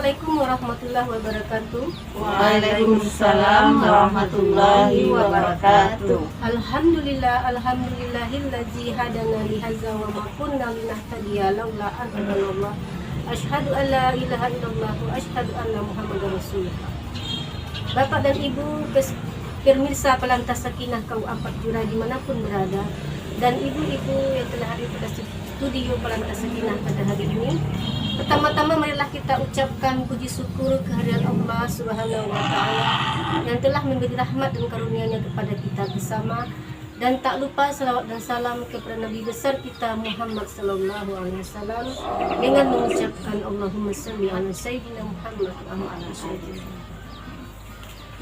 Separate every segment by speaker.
Speaker 1: Assalamualaikum warahmatullahi wabarakatuh.
Speaker 2: Waalaikumsalam warahmatullahi wabarakatuh.
Speaker 1: Alhamdulillahilladzi hadana li hadza wa ma kunna linahtadiya laula an hadana. Asyhadu an la ilaha illallah wa asyhadu anna Muhammadar Rasulullah. Bapak dan Ibu pemirsa Pelantas Sakinah KUA 4 Jurai dimanapun berada, dan ibu-ibu yang telah hadir pada studio Pelantas Sakinah pada hari ini, pertama-tama marilah kita ucapkan puji syukur kehadiran Allah Subhanahu wa Ta'ala yang telah memberi rahmat dan karunia-Nya kepada kita bersama, dan tak lupa salawat dan salam kepada Nabi besar kita Muhammad sallallahu alaihi wasallam dengan mengucapkan Allahumma shalli ala sayyidina Muhammad wa ala sayyidina.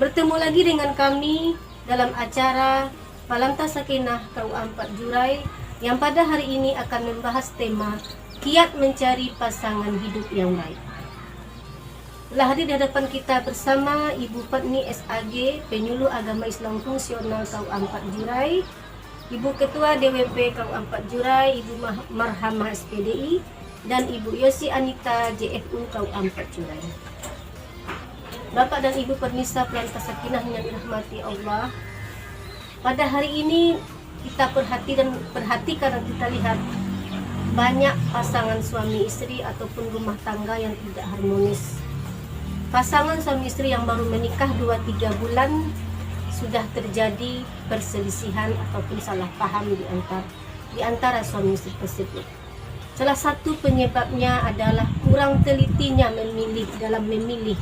Speaker 1: Bertemu lagi dengan kami dalam acara Pelantas Sakinah KUA 4 Jurai yang pada hari ini akan membahas tema kiat mencari pasangan hidup yang baik. Telah hadir di hadapan kita bersama Ibu Fatni SAG, penyuluh agama Islam fungsional KUA 4 Jurai, Ibu Ketua DWP KUA 4 Jurai, Ibu Marhamah SPDI, dan Ibu Yosi Anita JFU KUA 4 Jurai. Bapak dan Ibu pemirsa Pelantas Sakinah yang dirahmati Allah, pada hari ini kita perhatikan dan kita lihat banyak pasangan suami istri ataupun rumah tangga yang tidak harmonis. Pasangan suami istri yang baru menikah 2-3 bulan sudah terjadi perselisihan ataupun salah paham di antara suami istri tersebut. Salah satu penyebabnya adalah kurang telitinya dalam memilih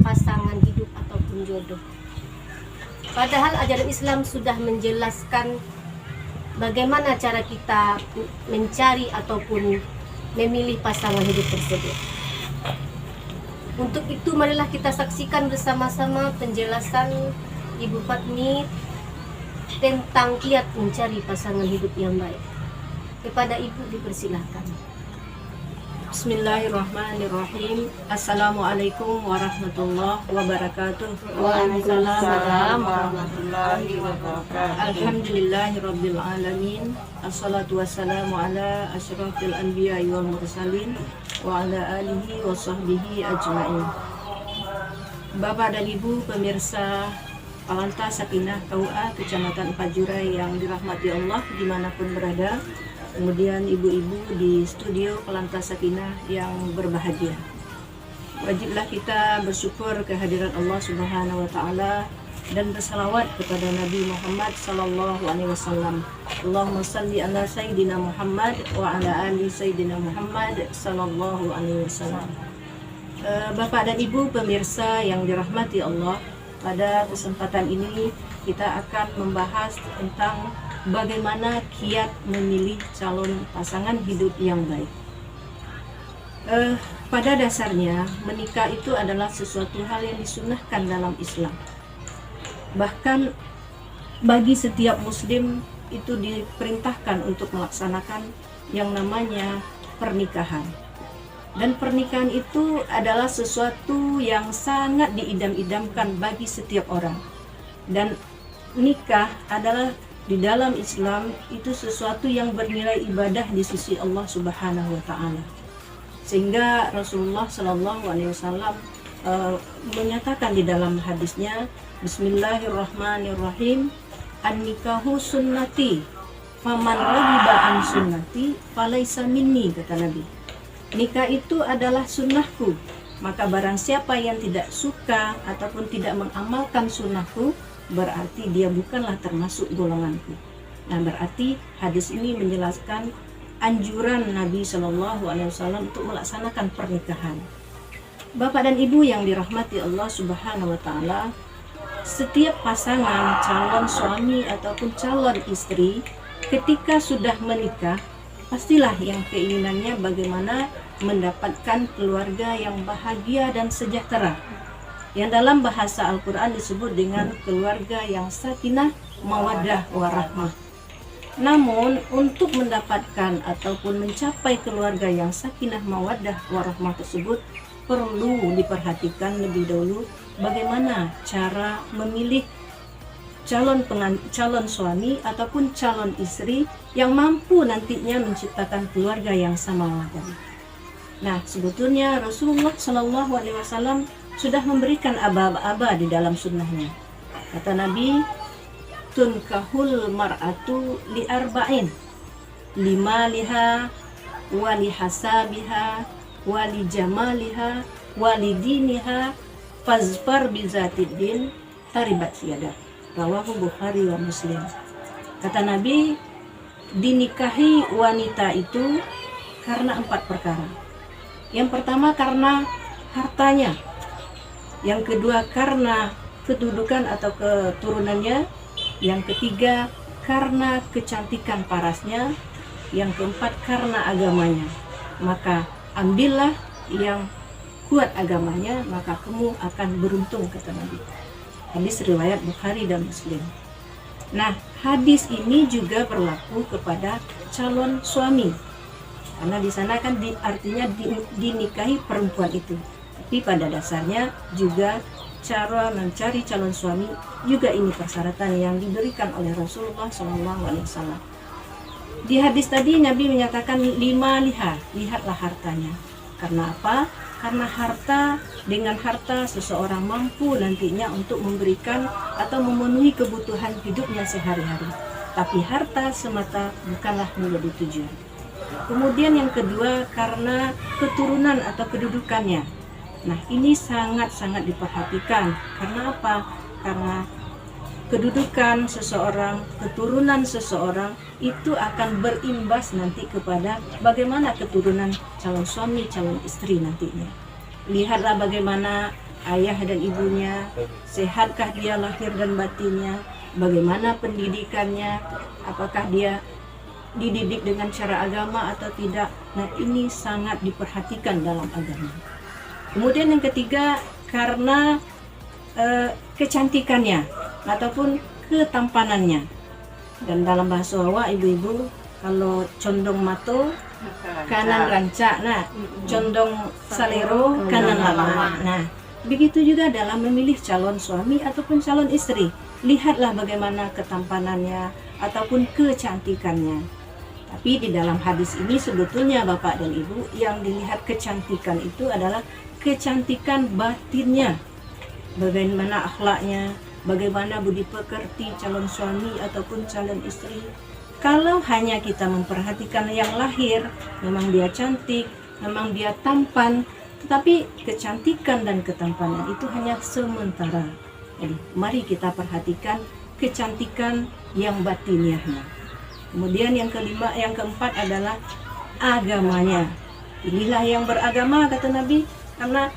Speaker 1: pasangan hidup ataupun jodoh. Padahal ajaran Islam sudah menjelaskan bagaimana cara kita mencari ataupun memilih pasangan hidup tersebut. Untuk itu marilah kita saksikan bersama-sama penjelasan Ibu Fatni tentang kiat mencari pasangan hidup yang baik. Kepada Ibu dipersilahkan.
Speaker 2: Bismillahirrahmanirrahim. Assalamualaikum warahmatullahi wabarakatuh.
Speaker 3: Waalaikumsalam warahmatullahi wabarakatuh.
Speaker 2: Alhamdulillahirabbil alamin. Assalatu wassalamu ala asyrafil anbiya'i wal mursalin wa ala alihi wa sahbihi ajma'in. Bapak dan Ibu pemirsa Pelantas Sakinah KUA Kecamatan 4 Jurai yang dirahmati Allah dimanapun berada, kemudian ibu-ibu di studio Pelantas Sakinah yang berbahagia. Wajiblah kita bersyukur kehadiran Allah Subhanahu wa Ta'ala dan bersalawat kepada Nabi Muhammad sallallahu alaihi wasallam. Allahumma shalli ala sayyidina Muhammad wa ala ali sayyidina Muhammad sallallahu alaihi wasallam. Bapak dan Ibu pemirsa yang dirahmati Allah, pada kesempatan ini kita akan membahas tentang bagaimana kiat memilih calon pasangan hidup yang baik. Pada dasarnya menikah itu adalah sesuatu hal yang disunahkan dalam Islam. Bahkan bagi setiap muslim itu diperintahkan untuk melaksanakan yang namanya pernikahan. Dan pernikahan itu adalah sesuatu yang sangat diidam-idamkan bagi setiap orang. Dan nikah adalah di dalam Islam itu sesuatu yang bernilai ibadah di sisi Allah Subhanahu wa Ta'ala. Sehingga Rasulullah Sallallahu Alaihi Wasallam menyatakan di dalam hadisnya, Bismillahirrahmanirrahim, an-nikahu sunnati, faman raghiba an sunnati falaisa minni, kata Nabi. Nikah itu adalah sunnahku, maka barang siapa yang tidak suka ataupun tidak mengamalkan sunnahku, berarti dia bukanlah termasuk golonganku. Nah, berarti hadis ini menjelaskan anjuran Nabi Shallallahu Alaihi Wasallam untuk melaksanakan pernikahan. Bapak dan Ibu yang dirahmati Allah Subhanahu Wa Taala, setiap pasangan calon suami ataupun calon istri ketika sudah menikah, pastilah yang keinginannya bagaimana mendapatkan keluarga yang bahagia dan sejahtera, yang dalam bahasa Al-Quran disebut dengan keluarga yang sakinah, mawaddah, warahmah. Namun untuk mendapatkan ataupun mencapai keluarga yang sakinah, mawaddah, warahmah tersebut perlu diperhatikan lebih dahulu bagaimana cara memilih calon suami ataupun calon istri yang mampu nantinya menciptakan keluarga yang sama mawaddah. Nah, sebetulnya Rasulullah Shallallahu Alaihi Wasallam sudah memberikan aba-aba di dalam sunnahnya. Kata Nabi, tunkahul mar'atu li arba'in, limaliha, wali hasabiha, wali jamaliha, wali diniha, fazfar bizatid din, taribat yada. Rawahu Bukhari wa Muslim. Kata Nabi, dinikahi wanita itu karena 4 perkara. Yang pertama karena hartanya, yang kedua karena kedudukan atau keturunannya, yang ketiga karena kecantikan parasnya, yang keempat karena agamanya. Maka ambillah yang kuat agamanya, maka kamu akan beruntung, kata Nabi. Hadis riwayat Bukhari dan Muslim. Nah, hadis ini juga berlaku kepada calon suami. Karena di sana kan artinya dinikahi perempuan itu. Tapi pada dasarnya juga cara mencari calon suami juga ini persyaratan yang diberikan oleh Rasulullah SAW. Di hadis tadi Nabi menyatakan 5 lihatlah hartanya. Karena apa? Karena dengan harta seseorang mampu nantinya untuk memberikan atau memenuhi kebutuhan hidupnya sehari-hari. Tapi harta semata bukanlah menjadi tujuan. Kemudian yang kedua karena keturunan atau kedudukannya. Nah, ini sangat-sangat diperhatikan. Karena apa? Karena kedudukan seseorang, keturunan seseorang itu akan berimbas nanti kepada bagaimana keturunan calon suami, calon istri nantinya. Lihatlah bagaimana ayah dan ibunya, sehatkah dia lahir dan batinnya, bagaimana pendidikannya, apakah dia dididik dengan cara agama atau tidak. Nah, ini sangat diperhatikan dalam agama. Kemudian yang ketiga karena kecantikannya ataupun ketampanannya. Dan dalam bahasa Jawa ibu-ibu, kalau condong mato kanan rancak, nah condong salero kanan lama. Nah, begitu juga dalam memilih calon suami ataupun calon istri. Lihatlah bagaimana ketampanannya ataupun kecantikannya. Tapi di dalam hadis ini sebetulnya Bapak dan Ibu, yang dilihat kecantikan itu adalah kecantikan batinnya. Bagaimana akhlaknya, bagaimana budi pekerti calon suami ataupun calon istri. Kalau hanya kita memperhatikan yang lahir, memang dia cantik, memang dia tampan, tetapi kecantikan dan ketampanan itu hanya sementara. Jadi mari kita perhatikan kecantikan yang batiniahnya. Kemudian yang keempat adalah agamanya. Inilah yang beragama, kata Nabi, karena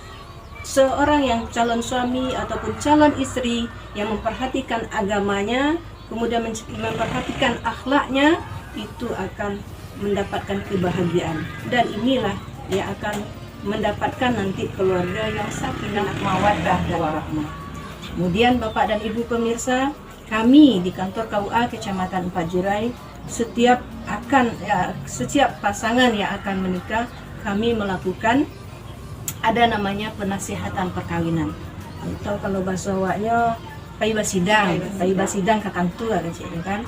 Speaker 2: seorang yang calon suami ataupun calon istri yang memperhatikan agamanya, kemudian memperhatikan akhlaknya, itu akan mendapatkan kebahagiaan. Dan inilah yang akan mendapatkan nanti keluarga yang sakinah, mawaddah dan rahmah. Kemudian Bapak dan Ibu pemirsa, kami di kantor KUA Kecamatan Pajurai setiap pasangan yang akan menikah, kami melakukan ada namanya penasihatan perkawinan. Atau kalau bahasa Jawanya paibasidang kakantu kan.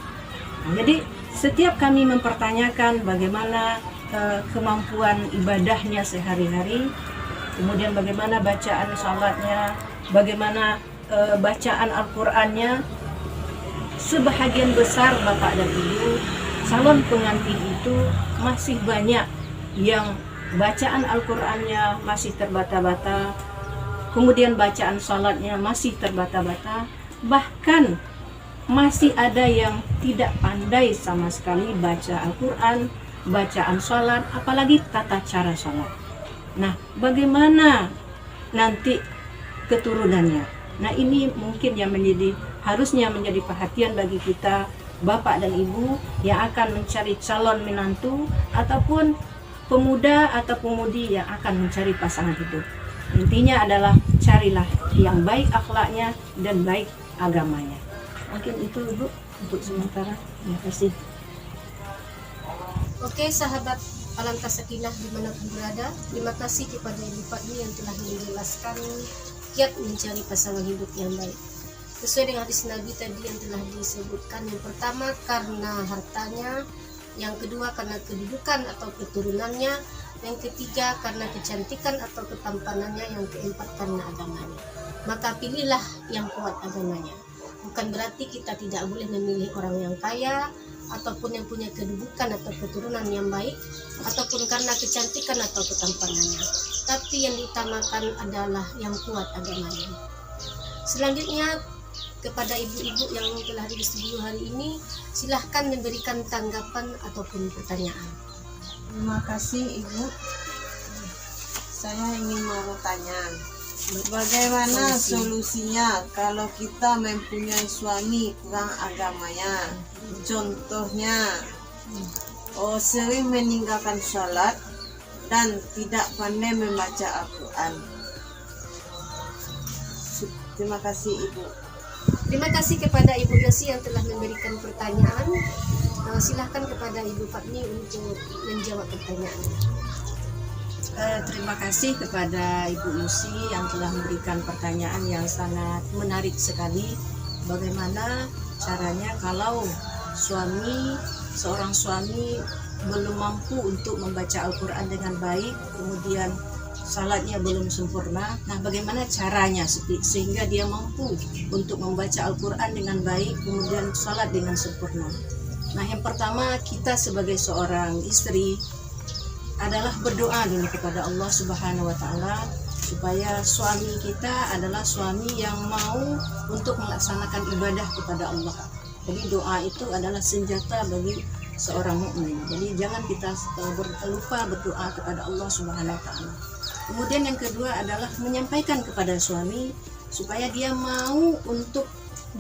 Speaker 2: Nah, jadi setiap kami mempertanyakan bagaimana kemampuan ibadahnya sehari-hari, kemudian bagaimana bacaan salatnya, bagaimana bacaan Al-Qur'annya. Sebahagian besar Bapak dan Ibu calon pengantin itu masih banyak yang bacaan Al-Qur'annya masih terbata-bata, kemudian bacaan salatnya masih terbata-bata, bahkan masih ada yang tidak pandai sama sekali baca Al-Qur'an, bacaan salat, apalagi tata cara salat. Nah, bagaimana nanti keturunannya? Nah, ini mungkin yang harusnya menjadi perhatian bagi kita Bapak dan Ibu yang akan mencari calon menantu ataupun pemuda atau pemudi yang akan mencari pasangan hidup. Intinya adalah carilah yang baik akhlaknya dan baik agamanya. Mungkin itu Ibu untuk sementara. Terima kasih.
Speaker 1: Oke sahabat Alantas Sakinah dimanapun berada, terima kasih kepada Ibu Fadli yang telah menjelaskan kiat mencari pasangan hidup yang baik. Sesuai dengan hadis Nabi tadi yang telah disebutkan, yang pertama karena hartanya, yang kedua karena kedudukan atau keturunannya, yang ketiga karena kecantikan atau ketampanannya, yang keempat karena agamanya. Maka pilihlah yang kuat agamanya. Bukan berarti kita tidak boleh memilih orang yang kaya ataupun yang punya kedudukan atau keturunan yang baik, ataupun karena kecantikan atau ketampanannya, tapi yang diutamakan adalah yang kuat agamanya. Selanjutnya, kepada ibu-ibu yang telah disetujui hari ini, silahkan memberikan tanggapan ataupun pertanyaan.
Speaker 3: Terima kasih Ibu. Saya ingin mau tanya, bagaimana solusinya kalau kita mempunyai suami kurang agamanya? Contohnya, sering meninggalkan sholat dan tidak pandai membaca Al-Quran. Terima kasih Ibu.
Speaker 1: Terima kasih kepada Ibu Yosi yang telah memberikan pertanyaan. Silahkan kepada Ibu Fatmi untuk menjawab pertanyaan.
Speaker 2: Terima kasih kepada Ibu Yusi yang telah memberikan pertanyaan yang sangat menarik sekali. Bagaimana caranya kalau seorang suami belum mampu untuk membaca Al-Quran dengan baik, kemudian salatnya belum sempurna. Nah, bagaimana caranya sehingga dia mampu untuk membaca Al-Quran dengan baik, kemudian salat dengan sempurna? Nah, yang pertama, kita sebagai seorang istri adalah berdoa dulu kepada Allah Subhanahu wa Ta'ala supaya suami kita adalah suami yang mau untuk melaksanakan ibadah kepada Allah. Jadi doa itu adalah senjata bagi seorang mukmin. Jadi jangan kita lupa berdoa kepada Allah Subhanahu wa Ta'ala. Kemudian yang kedua adalah menyampaikan kepada suami supaya dia mau untuk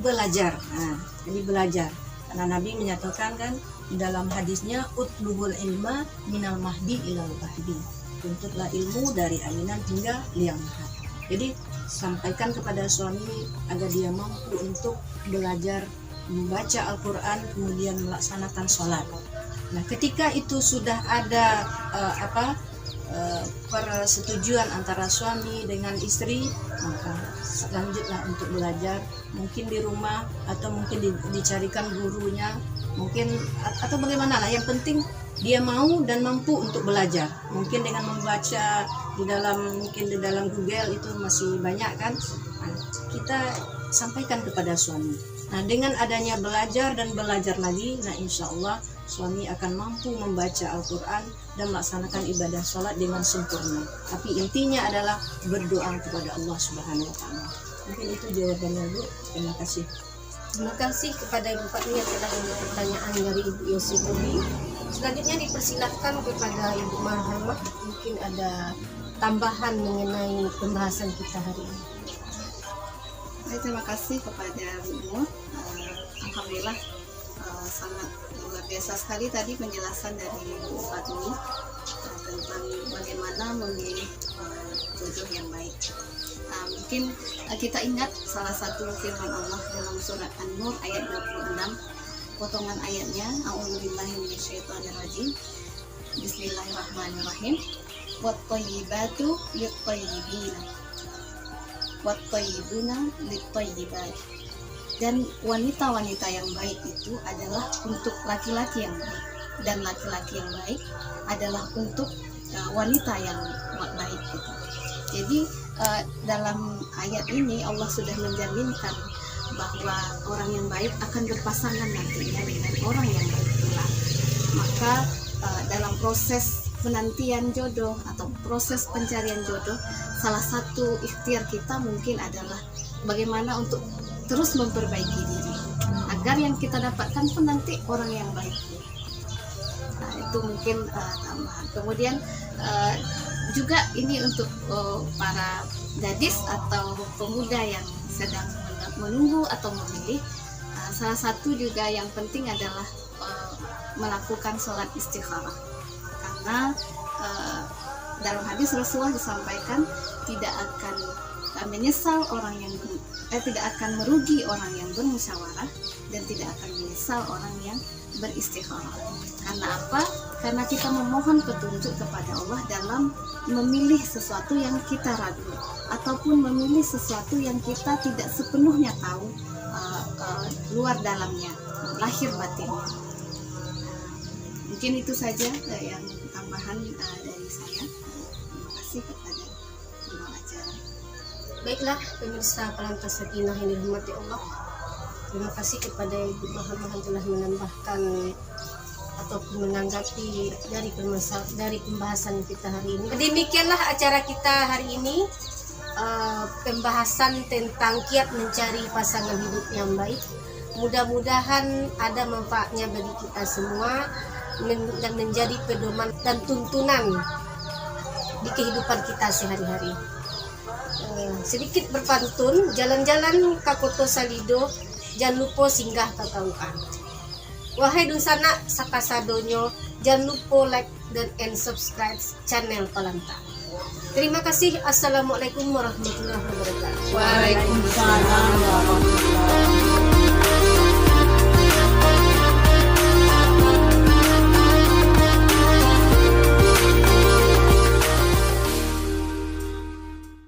Speaker 2: belajar. Nah, jadi belajar. Karena Nabi menyatakan kan dalam hadisnya, utlubul ilma minal mahdi ilal bahdi. Tuntutlah ilmu dari alinan hingga liang lahat. Jadi sampaikan kepada suami agar dia mampu untuk belajar membaca Al-Quran, kemudian melaksanakan sholat. Nah, ketika itu sudah ada persetujuan antara suami dengan istri, maka lanjutlah untuk belajar, mungkin di rumah atau mungkin dicarikan gurunya, mungkin atau bagaimana lah, yang penting dia mau dan mampu untuk belajar. Mungkin dengan membaca di dalam Google itu masih banyak kan. Nah, kita sampaikan kepada suami. Nah, dengan adanya belajar dan belajar lagi, nah insya Allah suami akan mampu membaca Al-Quran dan melaksanakan ibadah sholat dengan sempurna. Tapi intinya adalah berdoa kepada Allah Subhanahu wa Ta'ala. Mungkin itu jawabannya, Bu. Terima kasih.
Speaker 1: Terima kasih kepada Ibu Fatmi yang telah menjawab pertanyaan dari Ibu Yosi Bobi. Selanjutnya dipersilakan kepada Ibu Marhamah, mungkin ada tambahan mengenai pembahasan kita hari ini.
Speaker 4: Terima kasih kepada Bu Nur. Alhamdulillah sangat luar biasa sekali tadi penjelasan dari Bu Fatmi tentang bagaimana memilih jodoh yang baik. Mungkin kita ingat salah satu firman Allah dalam surat An-Nur ayat 26, potongan ayatnya, a'udzubillahi minasyaitonirrajim, bismillahirrahmanirrahim, wat-thayyibatu lit-thayyibina wat-thayyibuna lit-thayyibat. Dan wanita-wanita yang baik itu adalah untuk laki-laki yang baik, dan laki-laki yang baik adalah untuk wanita yang baik gitu. Jadi dalam ayat ini Allah sudah menjaminkan bahwa orang yang baik akan berpasangan nantinya dengan orang yang baik pula. Maka dalam proses penantian jodoh atau proses pencarian jodoh, salah satu ikhtiar kita mungkin adalah bagaimana untuk terus memperbaiki diri agar yang kita dapatkan pun nanti orang yang baik. Nah, itu mungkin tambahan. Kemudian juga ini untuk para gadis atau pemuda yang sedang menunggu atau memilih, salah satu juga yang penting adalah melakukan sholat istikharah, karena dalam hadis Rasulullah disampaikan tidak akan menyesal orang yang tidak akan merugi orang yang bermusyawarah, dan tidak akan menyesal orang yang beristikharah. Karena apa? Karena kita memohon petunjuk kepada Allah dalam memilih sesuatu yang kita ragu, ataupun memilih sesuatu yang kita tidak sepenuhnya tahu luar dalamnya, lahir batinnya. Mungkin itu saja yang tambahan dari saya. Terima kasih kepada semua acara.
Speaker 1: Baiklah pemirsa Pelantas Sakinah yang dirahmati Allah. Terima kasih kepada Ibu Bahan telah menambahkan ataupun menanggapi dari pembahasan kita hari ini. Demikianlah acara kita hari ini, pembahasan tentang kiat mencari pasangan hidup yang baik. Mudah-mudahan ada manfaatnya bagi kita semua dan menjadi pedoman dan tuntunan di kehidupan kita sehari-hari. Sedikit berpantun, jalan-jalan ke Kota Salido, jangan lupa singgah ke KUA. Wahai dusana sakasadonyo, jangan lupa like dan subscribe channel Palanta. Terima kasih. Assalamualaikum warahmatullahi wabarakatuh.
Speaker 3: Waalaikumsalam.